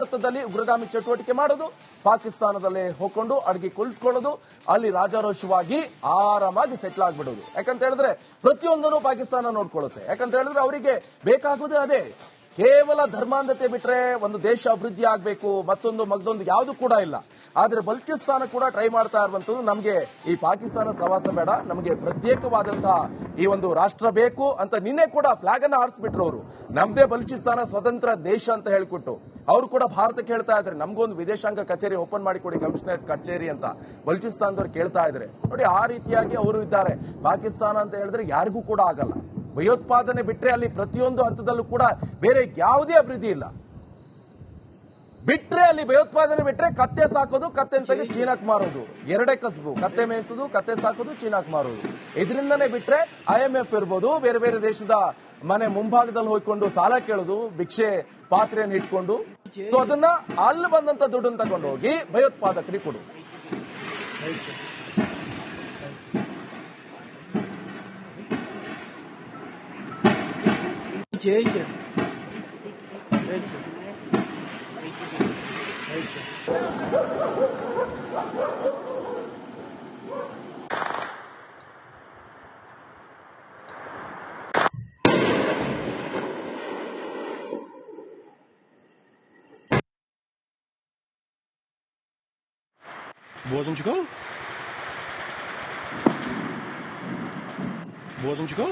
ಭಾರತದಲ್ಲಿ ಉಗ್ರಗಾಮಿ ಚಟುವಟಿಕೆ ಮಾಡೋದು, ಪಾಕಿಸ್ತಾನದಲ್ಲೇ ಹೋಗ್ಕೊಂಡು ಅಡಗಿ ಕುಳಿತುಕೊಳ್ಳೋದು, ಅಲ್ಲಿ ರಾಜಾರೋಷವಾಗಿ ಆರಾಮಾಗಿ ಸೆಟ್ಲ್ ಆಗ್ಬಿಡೋದು. ಯಾಕಂತ ಹೇಳಿದ್ರೆ ಪ್ರತಿಯೊಂದನ್ನು ಪಾಕಿಸ್ತಾನ ನೋಡ್ಕೊಳ್ಳುತ್ತೆ. ಯಾಕಂತ ಹೇಳಿದ್ರೆ ಅವರಿಗೆ ಬೇಕಾಗುವುದೇ ಅದೇ. ಕೇವಲ ಧರ್ಮಾಂಧತೆ ಬಿಟ್ರೆ ಒಂದು ದೇಶ ಅಭಿವೃದ್ಧಿ ಆಗಬೇಕು, ಮತ್ತೊಂದು ಯಾವುದು ಕೂಡ ಇಲ್ಲ. ಆದ್ರೆ ಬಲೂಚಿಸ್ತಾನ ಕೂಡ ಟ್ರೈ ಮಾಡ್ತಾ ಇರುವಂತದ್ದು, ನಮಗೆ ಈ ಪಾಕಿಸ್ತಾನ ಸವಾಸ ಬೇಡ, ನಮಗೆ ಪ್ರತ್ಯೇಕವಾದಂತಹ ಈ ಒಂದು ರಾಷ್ಟ್ರ ಬೇಕು ಅಂತ ನಿನ್ನೆ ಕೂಡ ಫ್ಲಾಗ್ ಅನ್ನ ಹಾರಿಸ್ಬಿಟ್ರು ಅವರು. ನಮ್ದೇ ಬಲೂಚಿಸ್ತಾನ ಸ್ವತಂತ್ರ ದೇಶ ಅಂತ ಹೇಳ್ಕೊಟ್ಟು ಅವರು ಕೂಡ ಭಾರತಕ್ಕೆ ಹೇಳ್ತಾ ಇದ್ದಾರೆ, ನಮಗೊಂದು ವಿದೇಶಾಂಗ ಕಚೇರಿ ಓಪನ್ ಮಾಡಿಕೊಡಿ, ಕಮಿಷನರೇಟ್ ಕಚೇರಿ ಅಂತ ಬಲೂಚಿಸ್ತಾನದವ್ರು ಕೇಳ್ತಾ ಇದ್ದಾರೆ. ನೋಡಿ, ಆ ರೀತಿಯಾಗಿ ಅವರು ಇದ್ದಾರೆ. ಪಾಕಿಸ್ತಾನ ಅಂತ ಹೇಳಿದ್ರೆ ಯಾರಿಗೂ ಕೂಡ ಆಗಲ್ಲ. ಭಯೋತ್ಪಾದನೆ ಬಿಟ್ರೆ ಅಲ್ಲಿ ಪ್ರತಿಯೊಂದು ಹಂತದಲ್ಲೂ ಕೂಡ ಬೇರೆ ಯಾವುದೇ ಅಭಿವೃದ್ಧಿ ಇಲ್ಲ. ಬಿಟ್ರೆ ಅಲ್ಲಿ ಭಯೋತ್ಪಾದನೆ ಬಿಟ್ರೆ ಕತ್ತೆ ಸಾಕೋದು, ಕತ್ತೆ ತೆಗೆ ಚೀನಾಕ್ ಮಾರೋದು, ಎರಡೇ ಕಸಬು. ಕತ್ತೆ ಮೇಯಿಸೋದು, ಕತ್ತೆ ಸಾಕೋದು, ಚೀನಾಕ್ ಮಾರೋದು. ಇದರಿಂದನೇ ಬಿಟ್ರೆ IMF ಇರ್ಬೋದು, ಬೇರೆ ಬೇರೆ ದೇಶದ ಮನೆ ಮುಂಭಾಗದಲ್ಲಿ ಹೋಗ್ಕೊಂಡು ಸಾಲ ಕೇಳೋದು, ಭಿಕ್ಷೆ ಪಾತ್ರೆಯನ್ನು ಇಟ್ಕೊಂಡು, ಸೊ ಅದನ್ನ ಅಲ್ಲಿ ಬಂದಂತ ದುಡ್ಡನ್ನು ತಗೊಂಡು ಹೋಗಿ ಭಯೋತ್ಪಾದಕರಿಗೆ ಕೊಡು. Boas om te go? Boas om te go?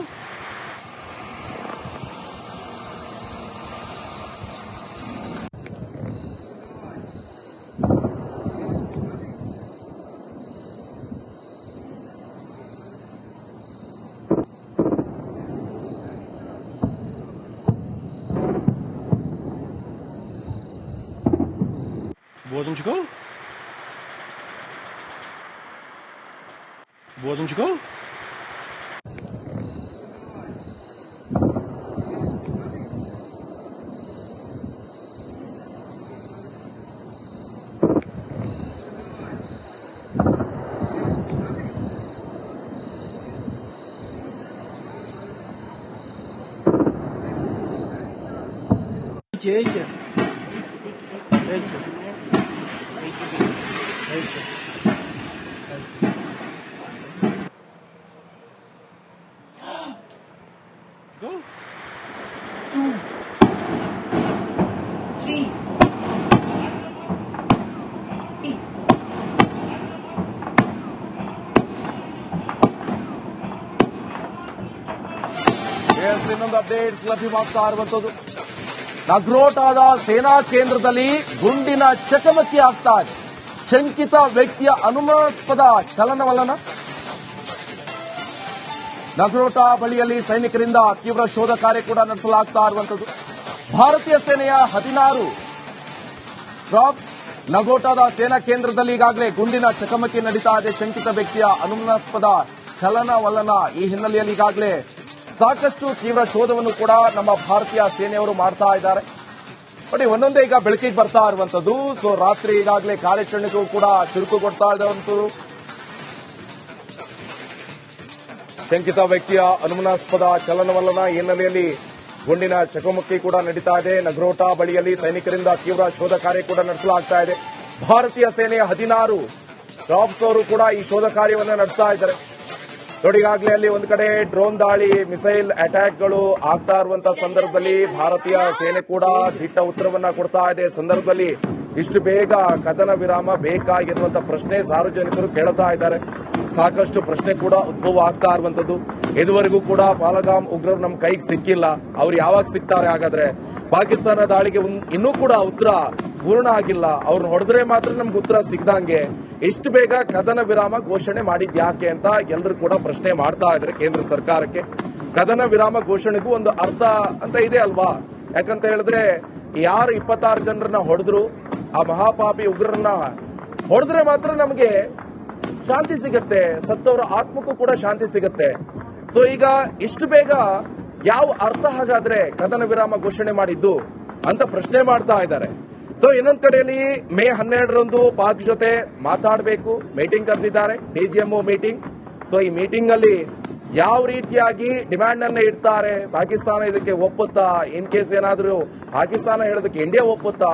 Boas om te go? Boas om te go? Go. 2, 3. ಇನ್ನೊಂದು ಅಪ್ಡೇಟ್ ಲಭ್ಯವಾಗ್ತಾ ಇರುವಂತದ್ದು, ನಗ್ರೋಟಾದ ಸೇನಾ ಕೇಂದ್ರದಲ್ಲಿ ಗುಂಡಿನ ಚಕಮಕಿ ಆಗ್ತಾ ಇದೆ. ಶಂಕಿತ ವ್ಯಕ್ತಿಯ ಅನುಮಾನಾಸ್ಪದ ಚಲನವಲನ. ನಗ್ರೋಟಾ ಬಳಿಯಲ್ಲಿ ಸೈನಿಕರಿಂದ ತೀವ್ರ ಶೋಧ ಕಾರ್ಯ ಕೂಡ ನಡೆಸಲಾಗ್ತಾ ಇರುವಂತದ್ದು. ಭಾರತೀಯ ಸೇನೆಯ 16 ಡ್ರಾಪ್ಸ್ ನಗೋಟಾದ ಸೇನಾ ಕೇಂದ್ರದಲ್ಲಿ ಈಗಾಗಲೇ ಗುಂಡಿನ ಚಕಮಕಿ ನಡೀತಾ ಇದೆ. ಶಂಕಿತ ವ್ಯಕ್ತಿಯ ಅನುಮಾನಾಸ್ಪದ ಚಲನವಲನ. ಈ ಹಿನ್ನೆಲೆಯಲ್ಲಿ ಈಗಾಗಲೇ ಸಾಕಷ್ಟು ತೀವ್ರ ಶೋಧವನ್ನು ಕೂಡ ನಮ್ಮ ಭಾರತೀಯ ಸೇನೆಯವರು ಮಾಡ್ತಾ ಇದ್ದಾರೆ. ನೋಡಿ, ಒಂದೊಂದೇ ಈಗ ಬೆಳಕಿಗೆ ಬರ್ತಾ ಇರುವಂತದ್ದು. ಸೊ ರಾತ್ರಿ ಈಗಾಗಲೇ ಕಾರ್ಯಾಚರಣೆಗೂ ಕೂಡ ಚುರುಕು ಕೊಡ್ತಾ ಇರುವಂತದ್ದು. ಶಂಕಿತ ವ್ಯಕ್ತಿಯ ಅನುಮಾನಾಸ್ಪದ ಚಲನವಲನ ಹಿನ್ನೆಲೆಯಲ್ಲಿ ಗುಂಡಿನ ಚಕಮಕಿ ಕೂಡ ನಡೀತಾ ಇದೆ. ನಗ್ರೋಟಾ ಬಳಿಯಲ್ಲಿ ಸೈನಿಕರಿಂದ ತೀವ್ರ ಶೋಧ ಕಾರ್ಯ ಕೂಡ ನಡೆಸಲಾಗ್ತಾ ಇದೆ. ಭಾರತೀಯ ಸೇನೆಯ 16 ಡ್ರಾಪ್ಸ್ ಅವರು ಕೂಡ ಈ ಶೋಧ ಕಾರ್ಯವನ್ನು ನಡೆಸ್ತಾ ಇದ್ದಾರೆ. ನೋಡಿ, ಈಗಾಗಲೇ ಅಲ್ಲಿ ಒಂದು ಕಡೆ ಡ್ರೋನ್ ದಾಳಿ, ಮಿಸೈಲ್ ಅಟ್ಯಾಕ್ಗಳು ಆಗ್ತಾ ಇರುವಂತಹ ಸಂದರ್ಭದಲ್ಲಿ ಭಾರತೀಯ ಸೇನೆ ಕೂಡ ದಿಟ್ಟ ಉತ್ತರವನ್ನ ಕೊಡ್ತಾ ಇದೆ. ಸಂದರ್ಭದಲ್ಲಿ ಇಷ್ಟು ಬೇಗ ಕದನ ವಿರಾಮ ಬೇಕಾಗಿರುವಂತಹ ಪ್ರಶ್ನೆ ಸಾರ್ವಜನಿಕರು ಕೇಳ್ತಾ ಇದ್ದಾರೆ. ಸಾಕಷ್ಟು ಪ್ರಶ್ನೆ ಕೂಡ ಉದ್ಭವ ಆಗ್ತಾ ಇರುವಂತದ್ದು. ಇದುವರೆಗೂ ಕೂಡ ಪಾಲಗಾಮ್ ಉಗ್ರರು ನಮ್ಮ ಕೈಗೆ ಸಿಕ್ಕಿಲ್ಲ. ಅವ್ರು ಯಾವಾಗ ಸಿಗ್ತಾರೆ? ಹಾಗಾದ್ರೆ ಪಾಕಿಸ್ತಾನ ದಾಳಿಗೆ ಇನ್ನೂ ಕೂಡ ಉತ್ತರ ಪೂರ್ಣ ಆಗಿಲ್ಲ. ಅವ್ರನ್ನ ಹೊಡೆದ್ರೆ ಮಾತ್ರ ನಮ್ಗೆ ಉತ್ತರ ಸಿಗದಂಗೆ ಇಷ್ಟು ಬೇಗ ಕದನ ವಿರಾಮ ಘೋಷಣೆ ಮಾಡಿದ್ ಯಾಕೆ ಅಂತ ಎಲ್ಲರೂ ಕೂಡ ಪ್ರಶ್ನೆ ಮಾಡ್ತಾ ಇದ್ದಾರೆ ಕೇಂದ್ರ ಸರ್ಕಾರಕ್ಕೆ. ಕದನ ವಿರಾಮ ಘೋಷಣೆಗೂ ಒಂದು ಅರ್ಥ ಅಂತ ಇದೆ ಅಲ್ವಾ? ಯಾಕಂತ ಹೇಳಿದ್ರೆ ಯಾರು 26 ಜನರನ್ನ ಹೊಡೆದ್ರು, ಆ ಮಹಾಪಾಪಿ ಉಗ್ರರನ್ನ ಹೊಡೆದ್ರೆ ಮಾತ್ರ ನಮಗೆ ಶಾಂತಿ ಸಿಗತ್ತೆ, ಸತ್ತವರ ಆತ್ಮಕ್ಕೂ ಕೂಡ ಶಾಂತಿ ಸಿಗತ್ತೆ. ಸೊ ಈಗ ಇಷ್ಟು ಬೇಗ ಯಾವ ಅರ್ಥ ಹಾಗಾದ್ರೆ ಕದನ ವಿರಾಮ ಘೋಷಣೆ ಮಾಡಿದ್ದು ಅಂತ ಪ್ರಶ್ನೆ ಮಾಡ್ತಾ ಇದ್ದಾರೆ. ಸೊ ಇನ್ನೊಂದ್ ಕಡೆಯಲ್ಲಿ ಮೇ 12ರಂದು ಪಾಕ್ ಜೊತೆ ಮಾತಾಡಬೇಕು, ಮೀಟಿಂಗ್ ಕರೆದಿದ್ದಾರೆ, DGMO ಮೀಟಿಂಗ್. ಸೊ ಈ ಮೀಟಿಂಗ್ ಅಲ್ಲಿ ಯಾವ ರೀತಿಯಾಗಿ ಡಿಮ್ಯಾಂಡ್ ಅನ್ನ ಇಡ್ತಾರೆ, ಪಾಕಿಸ್ತಾನ ಇದಕ್ಕೆ ಒಪ್ಪುತ್ತಾ, ಇನ್ ಕೇಸ್ ಏನಾದರೂ ಪಾಕಿಸ್ತಾನ ಹೇಳೋದಕ್ಕೆ ಇಂಡಿಯಾ ಒಪ್ಪುತ್ತಾ,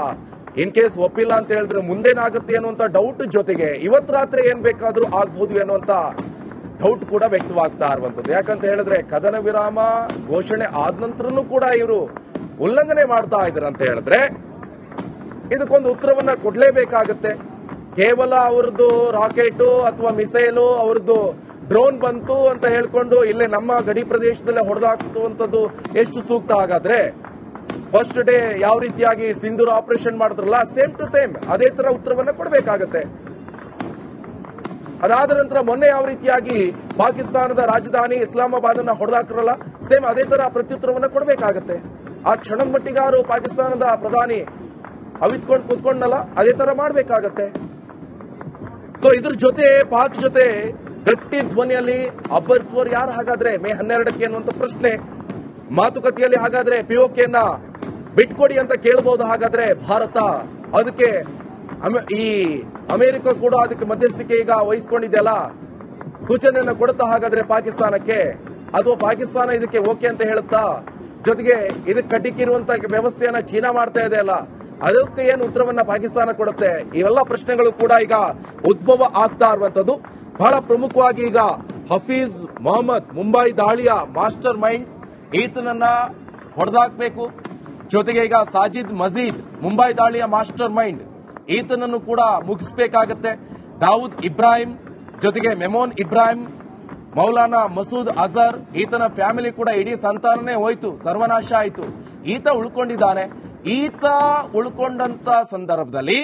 ಇನ್ ಕೇಸ್ ಒಪ್ಪಿಲ್ಲ ಅಂತ ಹೇಳಿದ್ರೆ ಮುಂದೇನಾಗುತ್ತೆ ಅನ್ನುವಂತ ಡೌಟ್ ಜೊತೆಗೆ ಇವತ್ತು ರಾತ್ರಿ ಏನ್ ಬೇಕಾದ್ರೂ ಆಗ್ಬಹುದು ಅನ್ನುವಂತ ಡೌಟ್ ಕೂಡ ವ್ಯಕ್ತವಾಗ್ತಾ ಇರುವಂತದ್ದು. ಯಾಕಂತ ಹೇಳಿದ್ರೆ ಕದನ ವಿರಾಮ ಘೋಷಣೆ ಆದ ನಂತರನೂ ಕೂಡ ಇವರು ಉಲ್ಲಂಘನೆ ಮಾಡ್ತಾ ಇದ್ದಾರೆ ಅಂತ ಹೇಳಿದ್ರೆ ಇದಕ್ಕೊಂದು ಉತ್ತರವನ್ನ ಕೊಡ್ಲೇಬೇಕಾಗತ್ತೆ. ಕೇವಲ ಅವ್ರದ್ದು ರಾಕೆಟ್ ಅಥವಾ ಮಿಸೈಲು ಅವ್ರದ್ದು ಡ್ರೋನ್ ಬಂತು ಅಂತ ಹೇಳ್ಕೊಂಡು ಇಲ್ಲೇ ನಮ್ಮ ಗಡಿ ಪ್ರದೇಶದಲ್ಲೇ ಹೊಡೆದಾಕುವಂಥದ್ದು ಎಷ್ಟು ಸೂಕ್ತ? ಹಾಗಾದ್ರೆ ಫಸ್ಟ್ ಡೇ ಯಾವ ರೀತಿಯಾಗಿ ಸಿಂಧೂರ್ ಆಪರೇಷನ್ ಮಾಡಿದ್ರಲ್ಲ ಸೇಮ್ ಟು ಸೇಮ್ ಅದೇ ತರ ಉತ್ತರವನ್ನ ಕೊಡಬೇಕಾಗತ್ತೆ. ಅದಾದ ನಂತರ ಮೊನ್ನೆ ಯಾವ ರೀತಿಯಾಗಿ ಪಾಕಿಸ್ತಾನದ ರಾಜಧಾನಿ ಇಸ್ಲಾಮಾಬಾದ್ ಅನ್ನ ಹೊಡೆದಾಕ್ರಲ್ಲ ಸೇಮ್ ಅದೇ ತರ ಪ್ರತ್ಯುತ್ತರವನ್ನ ಕೊಡಬೇಕಾಗತ್ತೆ. ಆ ಕ್ಷಣದ ಮಟ್ಟಿಗಾರು ಪಾಕಿಸ್ತಾನದ ಪ್ರಧಾನಿ ಅವಿತ್ಕೊಂಡು ಕೂತ್ಕೊಂಡಲ್ಲ ಅದೇ ತರ ಮಾಡ್ಬೇಕಾಗತ್ತೆ. ಸೊ ಇದ್ರ ಜೊತೆ ಪಾಕ್ ಜೊತೆ ಗಟ್ಟಿ ಧ್ವನಿಯಲ್ಲಿ ಅಬ್ಬರಿಸುವವರು ಯಾರು ಹಾಗಾದ್ರೆ ಮೇ 12ಕ್ಕೆ ಅನ್ನುವಂತ ಪ್ರಶ್ನೆ ಮಾತುಕತೆಯಲ್ಲಿ ಹಾಗಾದ್ರೆ ಪಿಒಕೆಯನ್ನ ಬಿಟ್ಕೊಡಿ ಅಂತ ಕೇಳಬಹುದು. ಹಾಗಾದ್ರೆ ಭಾರತ ಅದಕ್ಕೆ ಈ ಅಮೆರಿಕ ಕೂಡ ಅದಕ್ಕೆ ಮಧ್ಯಸ್ಥಿಕೆ ಈಗ ವಹಿಸ್ಕೊಂಡಿದೆಯಲ್ಲ ಸೂಚನೆಯನ್ನ ಕೊಡುತ್ತಾ ಹಾಗಾದ್ರೆ ಪಾಕಿಸ್ತಾನಕ್ಕೆ, ಅಥವಾ ಪಾಕಿಸ್ತಾನ ಇದಕ್ಕೆ ಓಕೆ ಅಂತ ಹೇಳುತ್ತಾ? ಜೊತೆಗೆ ಇದಕ್ಕೆ ಕಟ್ಟಿಕಿರುವಂತ ವ್ಯವಸ್ಥೆಯನ್ನ ಚೀನಾ ಮಾಡ್ತಾ ಇದೆ ಅಲ್ಲ ಅದಕ್ಕೆ ಏನು ಉತ್ತರವನ್ನ ಪಾಕಿಸ್ತಾನ ಕೊಡುತ್ತೆ? ಇವೆಲ್ಲ ಪ್ರಶ್ನೆಗಳು ಕೂಡ ಈಗ ಉದ್ಭವ ಆಗ್ತಾ ಇರುವಂತದ್ದು. ಬಹಳ ಪ್ರಮುಖವಾಗಿ ಈಗ ಹಫೀಜ್ ಮೊಹಮ್ಮದ್ ಮುಂಬೈ ದಾಳಿಯ ಮಾಸ್ಟರ್ ಮೈಂಡ್, ಈತನನ್ನ ಹೊಡೆದಾಕ್ಬೇಕು. ಜೊತೆಗೆ ಈಗ ಸಾಜಿದ್ ಮಜೀದ್ ಮುಂಬೈ ದಾಳಿಯ ಮಾಸ್ಟರ್ ಮೈಂಡ್, ಈತನನ್ನು ಕೂಡ ಮುಗಿಸಬೇಕಾಗತ್ತೆ. ದಾವೂದ್ ಇಬ್ರಾಹಿಂ ಜೊತೆಗೆ ಮೆಮೋನ್ ಇಬ್ರಾಹಿಂ, ಮೌಲಾನಾ ಮಸೂದ್ ಅಜರ್, ಈತನ ಫ್ಯಾಮಿಲಿ ಕೂಡ ಇಡೀ ಸಂತಾನನೇ ಹೋಯ್ತು, ಸರ್ವನಾಶ ಆಯ್ತು. ಈತ ಉಳ್ಕೊಂಡಿದ್ದಾನೆ. ಈತ ಉಳ್ಕೊಂಡಂತ ಸಂದರ್ಭದಲ್ಲಿ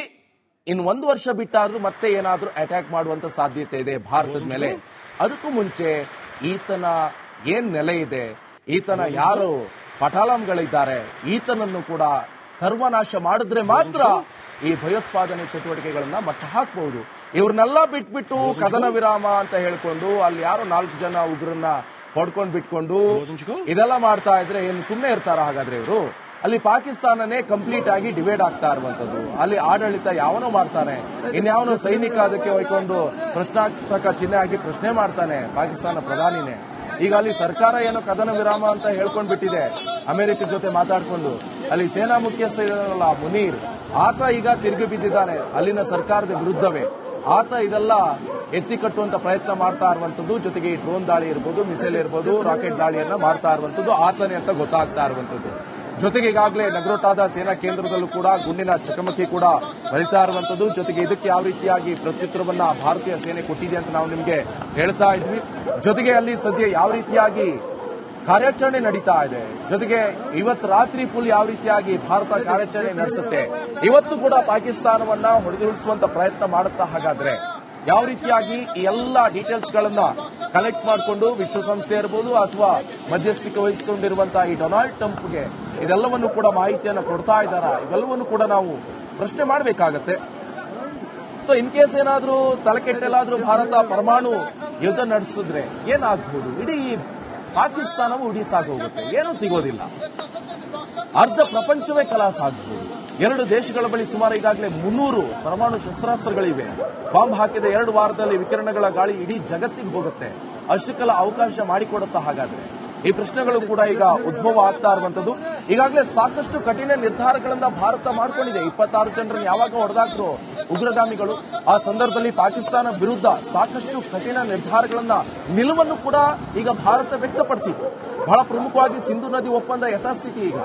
ಇನ್ನು 1 ವರ್ಷ ಬಿಟ್ಟಾದ್ರೂ ಮತ್ತೆ ಏನಾದ್ರೂ ಅಟ್ಯಾಕ್ ಮಾಡುವಂತ ಸಾಧ್ಯತೆ ಇದೆ ಭಾರತದ ಮೇಲೆ. ಅದಕ್ಕೂ ಮುಂಚೆ ಈತನ ಏನ್ ನೆಲೆ ಇದೆ, ಈತನ ಯಾರು ಪಟಾಲಂಗಳಿದ್ದಾರೆ, ಈತನನ್ನು ಕೂಡ ಸರ್ವನಾಶ ಮಾಡಿದ್ರೆ ಮಾತ್ರ ಈ ಭಯೋತ್ಪಾದನೆ ಚಟುವಟಿಕೆಗಳನ್ನ ಮಟ್ಟ ಹಾಕಬಹುದು. ಇವ್ರನ್ನೆಲ್ಲ ಬಿಟ್ಬಿಟ್ಟು ಕದನ ವಿರಾಮ ಅಂತ ಹೇಳ್ಕೊಂಡು ಅಲ್ಲಿ ಯಾರೋ 4 ಜನ ಉಗ್ರನ್ನ ಹೊಡ್ಕೊಂಡ್ ಬಿಟ್ಕೊಂಡು ಇದೆಲ್ಲ ಮಾಡ್ತಾ ಇದ್ರೆ ಏನು ಸುಮ್ಮನೆ ಇರ್ತಾರ? ಹಾಗಾದ್ರೆ ಇವರು ಅಲ್ಲಿ ಪಾಕಿಸ್ತಾನನೇ ಕಂಪ್ಲೀಟ್ ಆಗಿ ಡಿವೈಡ್ ಆಗ್ತಾ ಇರುವಂತದ್ದು. ಅಲ್ಲಿ ಆಡಳಿತ ಯಾವನೋ ಮಾಡ್ತಾನೆ, ಇನ್ಯಾವನೋ ಸೈನಿಕ ಅದಕ್ಕೆ ಹೋಯ್ಕೊಂಡು ಪ್ರಶ್ನಾರ್ಥಕ ಚಿಹ್ನೆ ಆಗಿ ಪ್ರಶ್ನೆ ಮಾಡ್ತಾನೆ ಪಾಕಿಸ್ತಾನ ಪ್ರಧಾನಿನೇ. ಈಗ ಅಲ್ಲಿ ಸರ್ಕಾರ ಏನೋ ಕದನ ವಿರಾಮ ಅಂತ ಹೇಳ್ಕೊಂಡ್ ಬಿಟ್ಟಿದೆ ಅಮೆರಿಕ ಜೊತೆ ಮಾತಾಡ್ಕೊಂಡು. ಅಲ್ಲಿ ಸೇನಾ ಮುಖ್ಯಸ್ಥ ಇದಾರಲ್ಲ ಮುನೀರ್, ಆತ ಈಗ ತಿರುಗಿ ಬಿದ್ದಿದ್ದಾನೆ ಅಲ್ಲಿನ ಸರ್ಕಾರದ ವಿರುದ್ಧವೇ. ಆತ ಇದೆಲ್ಲ ಎತ್ತಿ ಕಟ್ಟುವಂತ ಪ್ರಯತ್ನ ಮಾಡ್ತಾ ಇರುವಂತದ್ದು. ಜೊತೆಗೆ ಈ ಡ್ರೋನ್ ದಾಳಿ ಇರ್ಬೋದು, ಮಿಸೈಲ್ ಇರ್ಬೋದು, ರಾಕೆಟ್ ದಾಳಿಯನ್ನ ಮಾಡ್ತಾ ಇರುವಂತದ್ದು ಆತನೇ ಅಂತ ಗೊತ್ತಾಗ್ತಾ ಇರುವಂತದ್ದು. ಜೊತೆಗೆ ಈಗಾಗಲೇ ನಗರೋಟಾದ ಸೇನಾ ಕೇಂದ್ರದಲ್ಲೂ ಕೂಡ ಗುಂಡಿನ ಚಕಮಕಿ ಕೂಡ ನಡೀತಾ ಇರುವಂತದ್ದು. ಜೊತೆಗೆ ಇದಕ್ಕೆ ಯಾವ ರೀತಿಯಾಗಿ ಪ್ರತ್ಯುತ್ತರವನ್ನ ಭಾರತೀಯ ಸೇನೆ ಕೊಟ್ಟಿದೆ ಅಂತ ನಾವು ನಿಮ್ಗೆ ಹೇಳ್ತಾ ಇದ್ವಿ. ಜೊತೆಗೆ ಅಲ್ಲಿ ಸದ್ಯ ಯಾವ ರೀತಿಯಾಗಿ ಕಾರ್ಯಾಚರಣೆ ನಡೀತಾ ಇದೆ, ಜೊತೆಗೆ ಇವತ್ತು ರಾತ್ರಿ ಫುಲ್ ಯಾವ ರೀತಿಯಾಗಿ ಭಾರತ ಕಾರ್ಯಾಚರಣೆ ನಡೆಸುತ್ತೆ, ಇವತ್ತು ಕೂಡ ಪಾಕಿಸ್ತಾನವನ್ನ ಹೊಡೆದುರುಳಿಸುವಂತ ಪ್ರಯತ್ನ ಮಾಡುತ್ತಾ ಹಾಗಾದ್ರೆ ಯಾವ ರೀತಿಯಾಗಿ ಈ ಎಲ್ಲ ಡೀಟೇಲ್ಸ್ ಗಳನ್ನ ಕಲೆಕ್ಟ್ ಮಾಡಿಕೊಂಡು ವಿಶ್ವಸಂಸ್ಥೆ ಇರಬಹುದು ಅಥವಾ ಮಧ್ಯಸ್ಥಿಕೆ ವಹಿಸಿಕೊಂಡಿರುವಂತಹ ಈ ಡೊನಾಲ್ಡ್ ಟ್ರಂಪ್ಗೆ ಇದೆಲ್ಲವನ್ನು ಕೂಡ ಮಾಹಿತಿಯನ್ನು ಕೊಡ್ತಾ ಇದ್ದಾರಾ? ಇವೆಲ್ಲವನ್ನು ಕೂಡ ನಾವು ಪ್ರಶ್ನೆ ಮಾಡಬೇಕಾಗತ್ತೆ. ಸೊ ಇನ್ ಕೇಸ್ ಏನಾದ್ರೂ ತಲೆಕೆಟ್ಟೆಲ್ಲಾದ್ರೂ ಭಾರತ ಪರಮಾಣು ಯುದ್ಧ ನಡೆಸಿದ್ರೆ ಏನಾಗಬಹುದು? ಇಡೀ ಪಾಕಿಸ್ತಾನವು ಹೋಗುತ್ತೆ, ಏನೂ ಸಿಗೋದಿಲ್ಲ. ಅರ್ಧ ಪ್ರಪಂಚವೇ ಕಲಾಸ ಆಗಬಹುದು. 2 ದೇಶಗಳ ಬಳಿ ಸುಮಾರು ಈಗಾಗಲೇ 300 ಪರಮಾಣು ಶಸ್ತ್ರಾಸ್ತ್ರಗಳಿವೆ. ಬಾಂಬ್ ಹಾಕಿದ 2 ವಾರದಲ್ಲಿ ವಿಕಿರಣಗಳ ಗಾಳಿ ಇಡೀ ಜಗತ್ತಿಗೆ ಹೋಗುತ್ತೆ. ಅಷ್ಟಕ್ಕೆಲ್ಲ ಅವಕಾಶ ಮಾಡಿಕೊಡುತ್ತಾ? ಹಾಗಾದ್ರೆ ಈ ಪ್ರಶ್ನೆಗಳು ಕೂಡ ಈಗ ಉದ್ಭವ ಆಗ್ತಾ ಇರುವಂತದ್ದು. ಈಗಾಗಲೇ ಸಾಕಷ್ಟು ಕಠಿಣ ನಿರ್ಧಾರಗಳನ್ನ ಭಾರತ ಮಾಡಿಕೊಂಡಿದೆ. 26 ಜನರನ್ನು ಯಾವಾಗ ಹೊಡೆದಾಕ್ರು ಉಗ್ರಗಾಮಿಗಳು, ಆ ಸಂದರ್ಭದಲ್ಲಿ ಪಾಕಿಸ್ತಾನ ವಿರುದ್ಧ ಸಾಕಷ್ಟು ಕಠಿಣ ನಿರ್ಧಾರಗಳನ್ನ ನಿಲುವನ್ನು ಕೂಡ ಈಗ ಭಾರತ ವ್ಯಕ್ತಪಡಿಸಿತು. ಬಹಳ ಪ್ರಮುಖವಾಗಿ ಸಿಂಧು ನದಿ ಒಪ್ಪಂದ ಯಥಾಸ್ಥಿತಿ ಈಗ.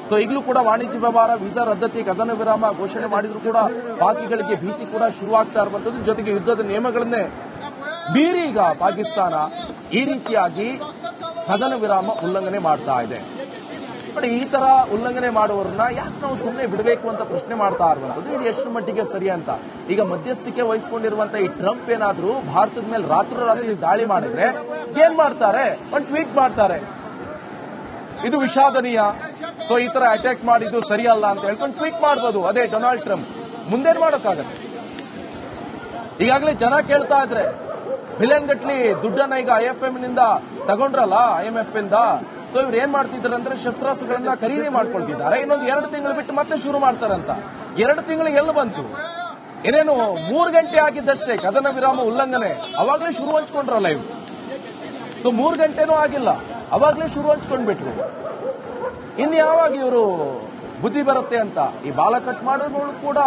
ಸೊ ಈಗಲೂ ಕೂಡ ವಾಣಿಜ್ಯ ವ್ಯವಹಾರ, ವೀಸಾ ರದ್ದತಿ, ಕದನ ವಿರಾಮ ಘೋಷಣೆ ಮಾಡಿದ್ರು ಕೂಡ ಪಾಕಿಗಳಿಗೆ ಭೀತಿ ಕೂಡ ಶುರುವಾಗ್ತಾ ಇರುವಂತದ್ದು. ಜೊತೆಗೆ ಯುದ್ಧದ ನಿಯಮಗಳನ್ನೇ ಮೀರಿ ಈಗ ಪಾಕಿಸ್ತಾನ ಈ ರೀತಿಯಾಗಿ ಕದನ ವಿರಾಮ ಉಲ್ಲಂಘನೆ ಮಾಡ್ತಾ ಇದೆ. ಬಟ್ ಈ ತರ ಉಲ್ಲಂಘನೆ ಮಾಡುವವರನ್ನ ಯಾಕೆ ನಾವು ಸುಮ್ಮನೆ ಬಿಡಬೇಕು ಅಂತ ಪ್ರಶ್ನೆ ಮಾಡ್ತಾ ಇರುವಂತದ್ದು. ಇದು ಎಷ್ಟು ಮಟ್ಟಿಗೆ ಸರಿ ಅಂತ. ಈಗ ಮಧ್ಯಸ್ಥಿಕೆ ವಹಿಸಿಕೊಂಡಿರುವಂತಹ ಈ ಟ್ರಂಪ್ ಏನಾದ್ರೂ ಭಾರತದ ಮೇಲೆ ರಾತ್ರೋರಾತ್ರಿ ದಾಳಿ ಮಾಡಿದ್ರೆ ಏನ್ ಮಾಡ್ತಾರೆ? ಒಂದು ಟ್ವೀಟ್ ಮಾಡ್ತಾರೆ, ಇದು ವಿಷಾದನೀಯ, ಸೊ ಈ ತರ ಅಟ್ಯಾಕ್ ಮಾಡಿದ್ದು ಸರಿಯಲ್ಲ ಅಂತ ಹೇಳ್ಕೊಂಡು ಟ್ವೀಟ್ ಮಾಡಬಹುದು. ಅದೇ ಡೊನಾಲ್ಡ್ ಟ್ರಂಪ್ ಮುಂದೇನ್ ಮಾಡೋಕ್ಕಾಗತ್ತೆ? ಈಗಾಗಲೇ ಜನ ಕೇಳ್ತಾ ಇದ್ರೆ ಬಿಲಿಯನ್ ಗಟ್ಲಿ ದುಡ್ಡನ್ನ ಈಗ IFM ನಿಂದ ತಗೊಂಡ್ರಲ್ಲ, IMF ಇಂದ. ಸೊ ಇವ್ರು ಏನ್ ಮಾಡ್ತಿದ್ದಾರೆ ಅಂದ್ರೆ ಶಸ್ತ್ರಾಸ್ತ್ರಗಳನ್ನ ಖರೀದಿ ಮಾಡ್ಕೊಳ್ತಿದ್ದಾರೆ. ಇನ್ನೊಂದು 2 ತಿಂಗಳು ಬಿಟ್ಟು ಮತ್ತೆ ಶುರು ಮಾಡ್ತಾರಂತ. 2 ತಿಂಗಳು ಎಲ್ಲಿ ಬಂತು? ಏನೇನು 3 ಗಂಟೆ ಆಗಿದ್ದಷ್ಟೇ ಕದನ ವಿರಾಮ ಉಲ್ಲಂಘನೆ, ಅವಾಗಲೇ ಶುರು ಹಂಚ್ಕೊಂಡ್ರಲ್ಲ ಇವ್ರು. ಸೊ 3 ಗಂಟೆನೂ ಆಗಿಲ್ಲ, ಅವಾಗಲೇ ಶುರು ಹಂಚ್ಕೊಂಡ್ಬಿಟ್ರು. ಇನ್ಯಾವಾಗ ಇವರು ಬುದ್ಧಿ ಬರುತ್ತೆ ಅಂತ ಈ ಬಾಲ ಕಟ್ ಮಾಡೋನು ಕೂಡ